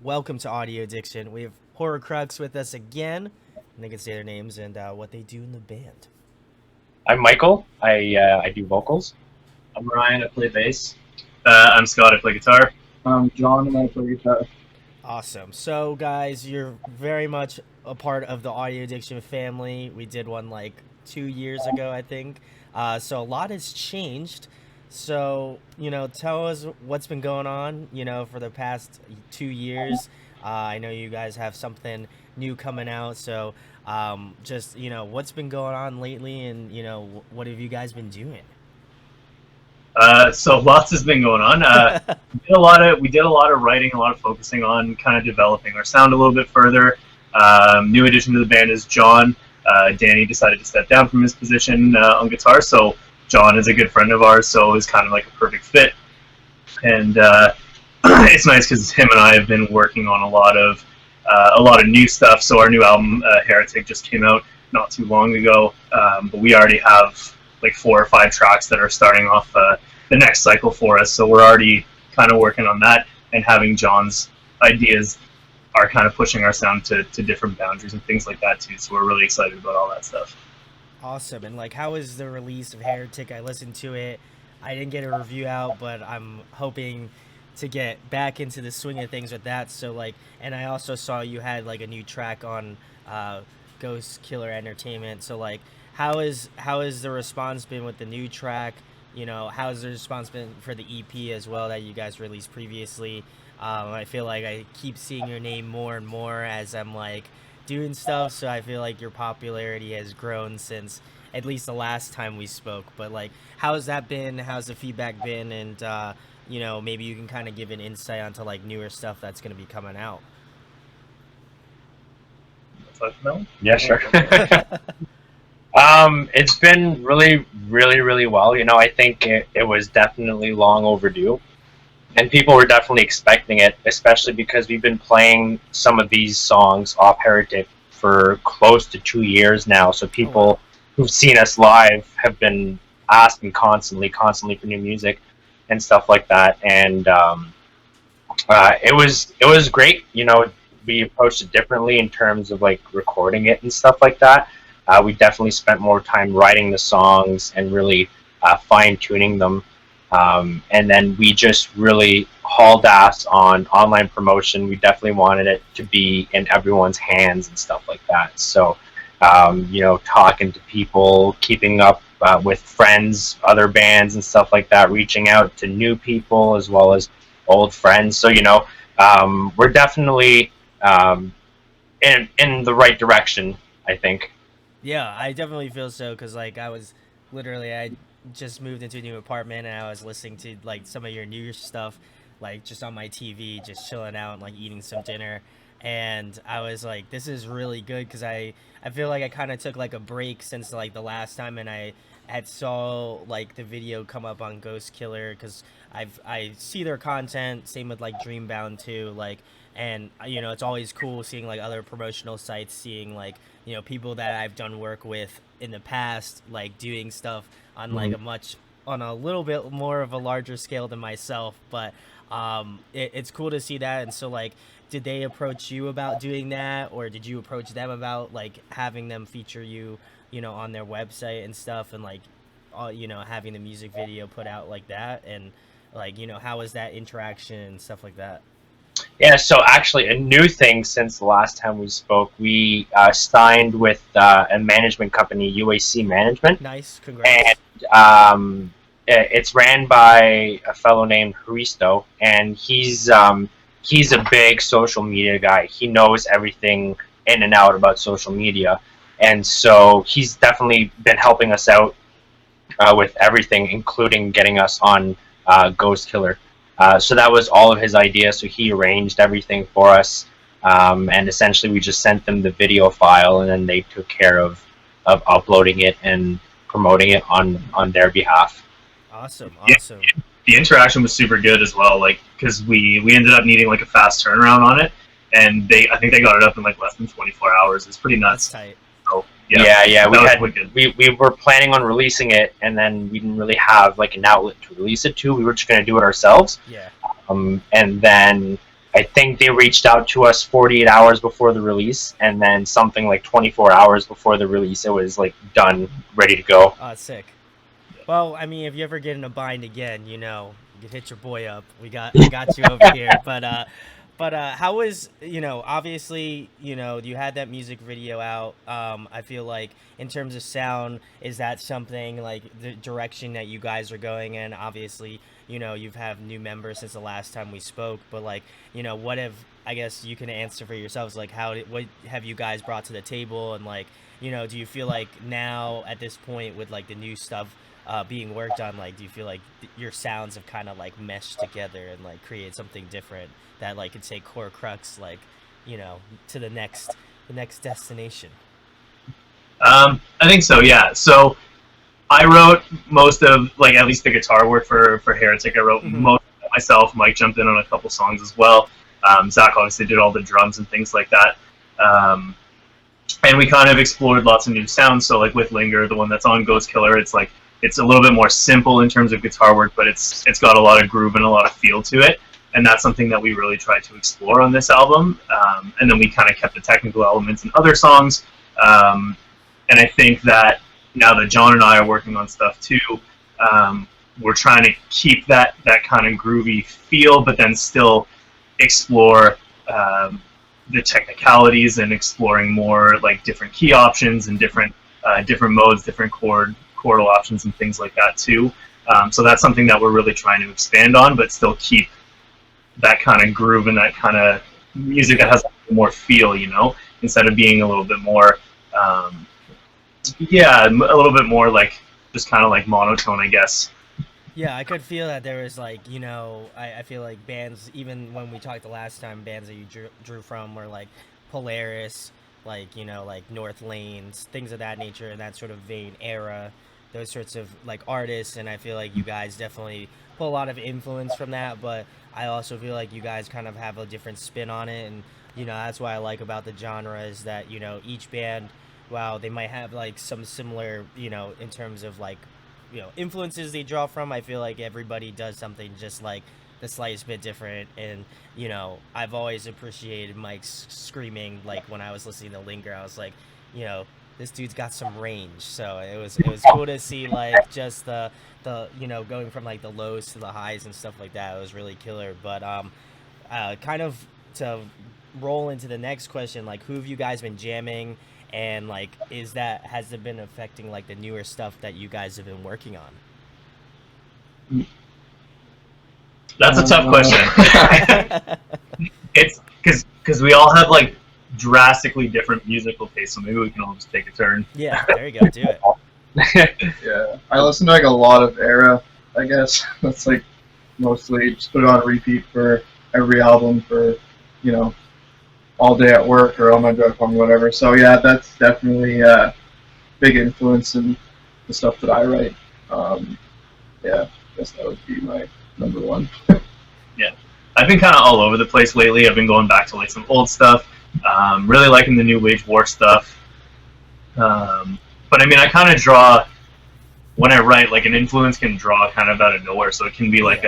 Welcome to Audio Addiction. We have Horcrux with us again, and they can say their names and what they do in the band. I'm Michael. I do vocals. I'm Ryan, I play bass. I'm Scott, I play guitar. I'm John, and I play guitar. Awesome. So, guys, you're very much a part of the Audio Addiction family. We did one like 2 years ago, I think. So a lot has changed. So, tell us what's been going on, for the past 2 years. I know you guys have something new coming out. So, just, what's been going on lately and, what have you guys been doing? So lots has been going on. We did a lot of writing, a lot of focusing on kind of developing our sound a little bit further. New addition to the band is John. Danny decided to step down from his position on guitar, so John is a good friend of ours, so it was kind of like a perfect fit. And it's nice because him and I have been working on a lot of new stuff. So our new album, Heretic, just came out not too long ago, but we already have like 4 or 5 tracks that are starting off the next cycle for us. So we're already kind of working on that, and having John's ideas are kind of pushing our sound to different boundaries and things like that too. So we're really excited about all that stuff. Awesome. And how is the release of Heretic? I listened to it. I didn't get a review out, but I'm hoping to get back into the swing of things with that. So and I also saw you had a new track on Ghost Killer Entertainment. So how is the response been with the new track? How has the response been for the EP as well that you guys released previously? I feel like I keep seeing your name more and more as I'm doing stuff, so I feel like your popularity has grown since at least the last time we spoke. But how has that been? How's the feedback been? And maybe you can kind of give an insight onto newer stuff that's going to be coming out. Yeah, sure. It's been really, really, really well. I think it was definitely long overdue. And people were definitely expecting it, especially because we've been playing some of these songs off Heretic for close to 2 years now. So people who've seen us live have been asking constantly for new music and stuff like that. And it was great. We approached it differently in terms of recording it and stuff like that. We definitely spent more time writing the songs and really fine-tuning them. And then we just really hauled ass on online promotion. We definitely wanted it to be in everyone's hands and stuff like that. So, talking to people, keeping up with friends, other bands and stuff like that, reaching out to new people as well as old friends. So, we're definitely in the right direction, I think. Yeah, I definitely feel so, because I just moved into a new apartment and I was listening to some of your new stuff just on my TV, just chilling out and eating some dinner, and I was this is really good, because I feel like I kind of took a break since the last time, and I had saw the video come up on Ghost Killer, because I see their content, same with Dreambound too, and it's always cool seeing other promotional sites, seeing people that I've done work with in the past doing stuff on on a little bit more of a larger scale than myself, but it's cool to see that. And so did they approach you about doing that, or did you approach them about having them feature you on their website and stuff, and having the music video put out like that, and how was that interaction and stuff like that? Yeah, so actually a new thing since the last time we spoke, we signed with a management company, UAC Management. Nice, congrats. And it's ran by a fellow named Hristo, and he's a big social media guy. He knows everything in and out about social media, and so he's definitely been helping us out with everything, including getting us on Ghost Killer. So that was all of his ideas. So he arranged everything for us, and essentially we just sent them the video file, and then they took care of uploading it and promoting it on their behalf. Awesome. The interaction was super good as well, because we ended up needing a fast turnaround on it, and I think they got it up in less than 24 hours. It's pretty nuts. That's tight. So, yeah. We were planning on releasing it, and then we didn't really have an outlet to release it to. We were just going to do it ourselves. Yeah. And then I think they reached out to us 48 hours before the release, and then something like 24 hours before the release, it was like done, ready to go. Oh, sick. Well, I mean, if you ever get in a bind again, you know, you can hit your boy up. We got you over here. But how was, you know, obviously, you know, you had that music video out. I feel like in terms of sound, is that something like the direction that you guys are going in? Obviously, you know, you've have new members since the last time we spoke, but like, you know, what have, I guess you can answer for yourselves, like what have you guys brought to the table, and like, you know, do you feel like now at this point with like the new stuff being worked on, like, do you feel like your sounds have kind of like meshed together and like create something different that like could take Horcrux, like, you know, to the next destination? I think so, yeah. So I wrote most of, like, at least the guitar work for Heretic. I wrote most of it myself. Mike jumped in on a couple songs as well. Zach obviously did all the drums and things like that. And we kind of explored lots of new sounds. So like with Linger, the one that's on Ghost Killer, it's like, it's a little bit more simple in terms of guitar work, but it's got a lot of groove and a lot of feel to it. And that's something that we really tried to explore on this album. And then we kind of kept the technical elements in other songs. And I think that now that John and I are working on stuff too, we're trying to keep that kind of groovy feel, but then still explore the technicalities and exploring more like different key options and different modes, different chordal options and things like that too. So that's something that we're really trying to expand on, but still keep that kind of groove and that kind of music that has more feel, you know, instead of being a little bit more, a little bit more like just kind of like monotone, I guess. Yeah, I could feel that there was like, you know, I feel like bands, even when we talked the last time, bands that you drew from were like Polaris, like, you know, like North Lanes, things of that nature, and that sort of vein era, those sorts of like artists. And I feel like you guys definitely pull a lot of influence from that, but I also feel like you guys kind of have a different spin on it. And, you know, that's what I like about the genre is that, you know, each band, while they might have like some similar, you know, in terms of like, you know, influences they draw from, I feel like everybody does something just like the slightest bit different. And, you know, I've always appreciated Mike's screaming, like when I was listening to Linger, I was like, you know, this dude's got some range. So it was cool to see like just the you know, going from like the lows to the highs and stuff like that. It was really killer. But kind of to roll into the next question, like who have you guys been jamming, and like has it been affecting like the newer stuff that you guys have been working on? That's a tough question. It's because we all have like drastically different musical tastes, so maybe we can all just take a turn. Yeah, there you go, do it. Yeah, I listen to like a lot of era, I guess. That's like mostly just put it on repeat for every album for, you know, all day at work or on my drive home, whatever. So yeah, that's definitely a big influence in the stuff that I write. Yeah, I guess that would be my number one. Yeah, I've been kind of all over the place lately. I've been going back to like some old stuff. Really liking the new Wage War stuff. But I mean, I kind of draw when I write. Like an influence can draw kind of out of nowhere. So it can be like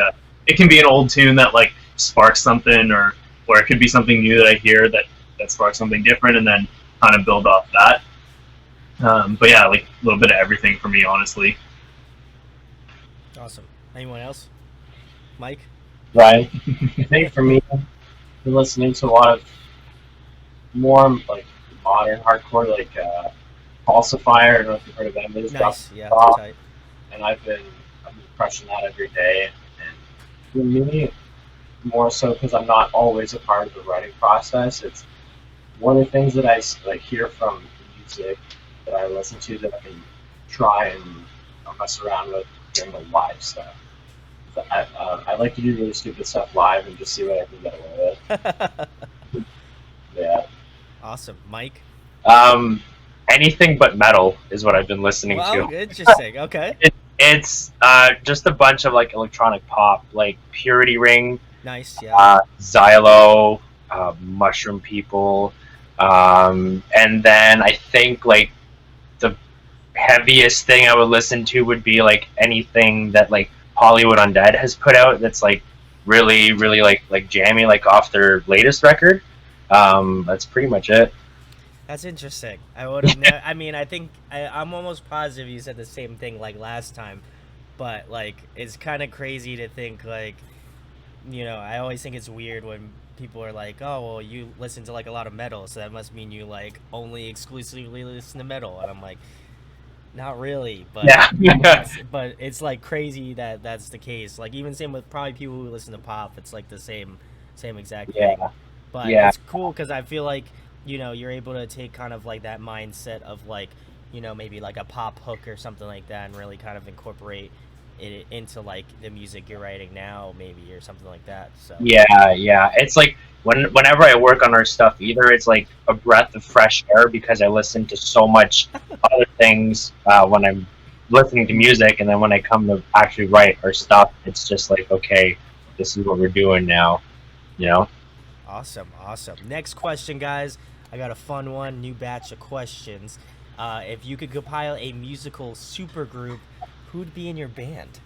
it can be an old tune that like sparks something, or it could be something new that I hear that sparks something different, and then kind of build off that. But yeah, like a little bit of everything for me, honestly. Awesome. Anyone else? Mike? Right. I think for me, I've been listening to a lot of more like modern hardcore, like Falsifier. I don't know if you've heard of them. They just Nice. dropped Yeah, off, tight. and I've been crushing that every day. And for me, more so because I'm not always a part of the writing process. It's one of the things that I like hear from music that I listen to that I can try and mess around with during the live stuff. I like to do really stupid stuff live and just see what I can get away with. Yeah. Awesome. Mike? Anything but metal is what I've been listening to. Interesting. Okay. It's just a bunch of like electronic pop, like Purity Ring, Nice. Yeah. Xylo, Mushroom People, and then I think like the heaviest thing I would listen to would be like anything that like Hollywood Undead has put out that's like really, really like jammy, like off their latest record. That's pretty much it. That's interesting. I would have never. I mean, I think I'm almost positive you said the same thing like last time, but like it's kind of crazy to think like, I always think it's weird when people are like, oh well, you listen to like a lot of metal, so that must mean you like only exclusively listen to metal, and I'm like, not really, but Yeah. but it's like crazy that that's the case. Like even same with probably people who listen to pop, it's like the same exact thing. Yeah. But Yeah. it's cool because I feel like you're able to take kind of like that mindset of like maybe like a pop hook or something like that, and really kind of incorporate it into like the music you're writing now, maybe, or something like that. So Yeah. It's like whenever I work on our stuff, either it's like a breath of fresh air because I listen to so much other things when I'm listening to music, and then when I come to actually write our stuff, it's just like, okay, this is what we're doing now, you know? awesome. Next question, guys. I got a fun one, new batch of questions. If you could compile a musical supergroup, who'd be in your band?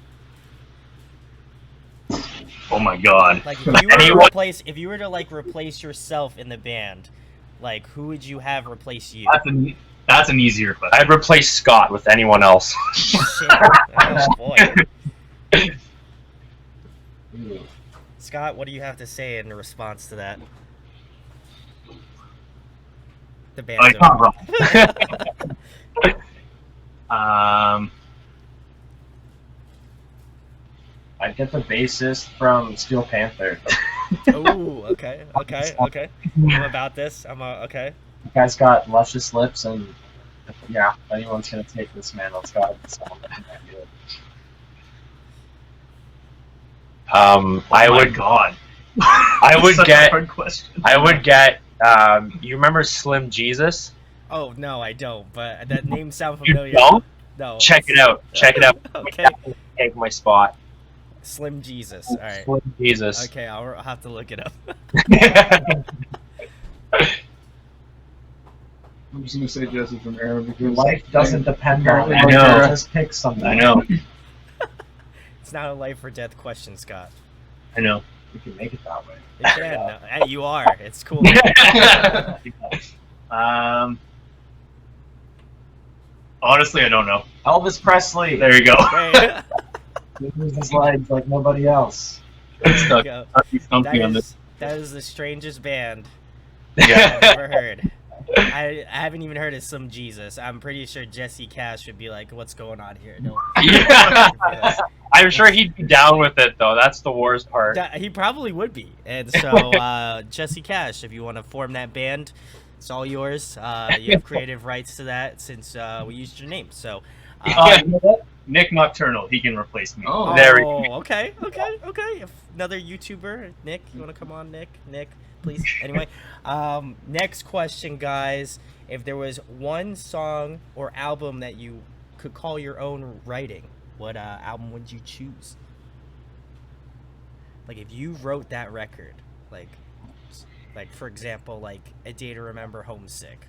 Oh my god. Like if you were to like replace yourself in the band, like who would you have replace you? That's an easier question. I'd replace Scott with anyone else. Shit. Oh boy. Scott, what do you have to say in response to that? The Oh, band's you're not over. wrong. I'd get the bassist from Steel Panther. Ooh, okay. I'm about this. Okay. The guy's got luscious lips, and yeah, if anyone's gonna take this mantle, it's gotta be someone that can do it. Oh my god. I would Such get. a hard question. I would get. You remember Slim Jesus? Oh no, I don't. But that name sounds You familiar. don't? No. Check it out. Okay. Take my spot. Slim Jesus. All right. Slim Jesus. Okay, I'll have to look it up. I'm just gonna say Jesse from Arrow because Your life doesn't depend on it. I know. Just pick something. I know. It's not a life or death question, Scott. I know. You can make it that way. You can. No, hey, you are. It's cool. Honestly, I don't know. Elvis Presley. There you go. Okay. He moves his legs like nobody else. There you Stuck. go. Stumpy on this. That is the strangest band Yeah. I've ever heard. I haven't even heard of Some Jesus. I'm pretty sure Jesse Cash would be like, "What's going on here?" No. I'm sure he'd be down with it though. That's the worst part. He probably would be. And so, Jesse Cash, if you want to form that band, it's all yours. You have creative rights to that since we used your name. So, You know what? Nick Nocturnal, he can replace me. Oh, There we okay. If another YouTuber, Nick, you want to come on, Nick, please. Anyway, next question, guys. If there was one song or album that you could call your own writing, what album would you choose? Like, if you wrote that record, like for example, like A Day to Remember, Homesick.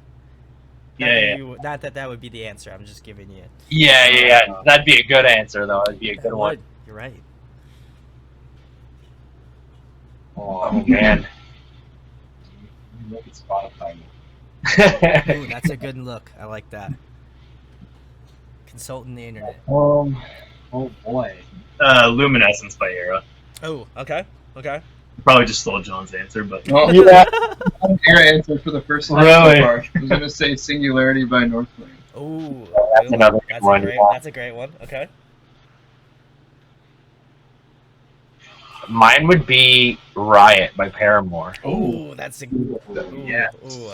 Not that would be the answer. I'm just giving you. Yeah. That'd be a good answer though. That'd be a good one. You're right. Oh man. You look at Spotify. Ooh, that's a good look. I like that. Consulting the internet. Oh boy. Luminescence by Era. Oh, okay. Probably just stole John's answer, but Oh, Yeah. Arrow answered for the first time Really? so far. I was gonna say Singularity by Northland. Ooh, That's another good that's one, a great. yeah. That's a great one. Okay. Mine would be Riot by Paramore. Ooh, that's a. Ooh, yes. Ooh.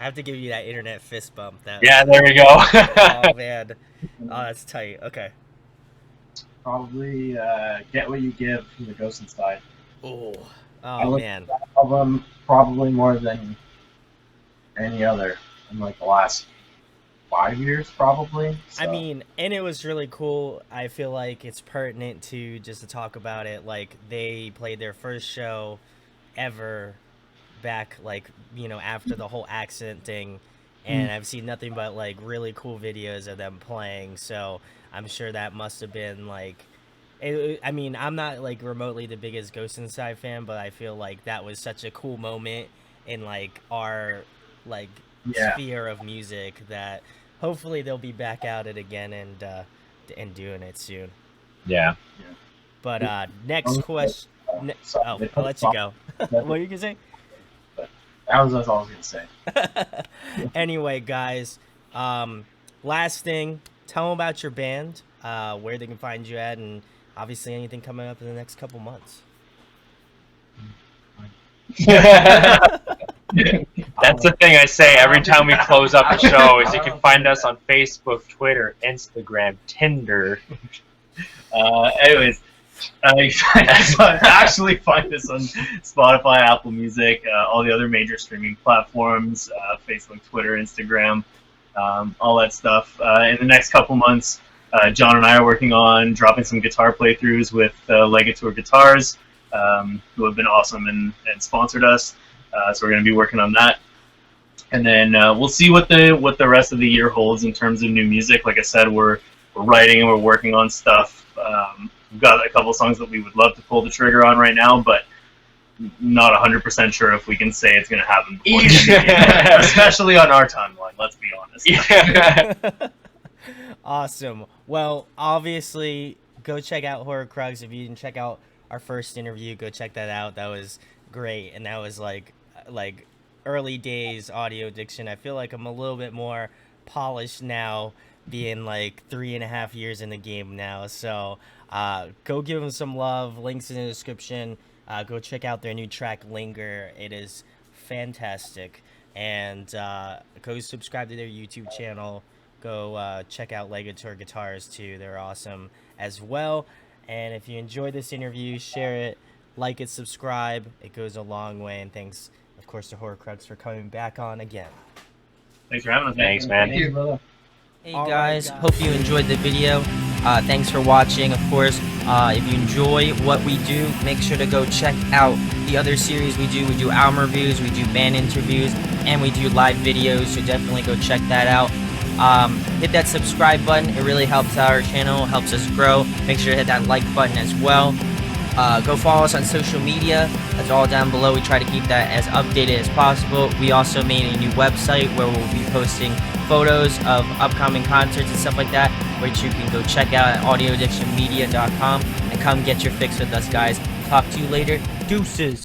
I have to give you that internet fist bump. That. Yeah, there we go. Oh man. Oh, that's tight. Okay. Probably Get What You Give from the Ghost Inside. Ooh. I Oh look- man. Of them, probably more than any other in like the last 5 years, probably. I So, mean, and it was really cool. I feel like it's pertinent to just to talk about it. Like, they played their first show ever back, like, after the whole accident thing. And I've seen nothing but, like, really cool videos of them playing. So I'm sure that must have been, like, I mean, I'm not like remotely the biggest Ghost Inside fan, but I feel like that was such a cool moment in like our like Yeah. sphere of music that hopefully they'll be back at it again and doing it soon. Yeah. But next question. So, Oh, they I'll put let the you song- go. What were you gonna say? That was all I was gonna say. Anyway, guys, last thing, tell them about your band, where they can find you at, and obviously anything coming up in the next couple months. That's the thing I say every time we close up a show is you can find us on Facebook, Twitter, Instagram, Tinder. Anyways, you can actually find us on Spotify, Apple Music, all the other major streaming platforms, Facebook, Twitter, Instagram, all that stuff. In the next couple months, John and I are working on dropping some guitar playthroughs with Legator Guitars, who have been awesome and sponsored us. So we're going to be working on that. And then we'll see what the rest of the year holds in terms of new music. Like I said, we're writing and we're working on stuff. We've got a couple songs that we would love to pull the trigger on right now, but not 100% sure if we can say it's going to happen before the end of the year, especially on our timeline, let's be honest. Yeah. Awesome. Well, obviously, go check out Horcrux. If you didn't check out our first interview, go check that out. That was great, and that was like early days audio addiction. I feel like I'm a little bit more polished now, being like 3.5 years in the game now. So go give them some love. Links in the description. Go check out their new track Linger. It is fantastic. And go subscribe to their YouTube channel. Go check out Legator Guitars too. They're awesome as well. And if you enjoyed this interview, share it, like it, subscribe. It goes a long way. And thanks, of course, to Horcrux for coming back on again. Thanks for having us, man. Thanks, man. Thank you, brother. Hey All right, guys, guys. hope you enjoyed the video. Thanks for watching. Of course, if you enjoy what we do, make sure to go check out the other series we do. We do album reviews, we do band interviews, and we do live videos, so definitely go check that out. Hit that subscribe button. It really helps out our channel, helps us grow. Make sure to hit that like button as well. Go follow us on social media. That's all down below. We try to keep that as updated as possible. We also made a new website where we'll be posting photos of upcoming concerts and stuff like that, which you can go check out at audioaddictionmedia.com and come get your fix with us, guys. Talk to you later. Deuces.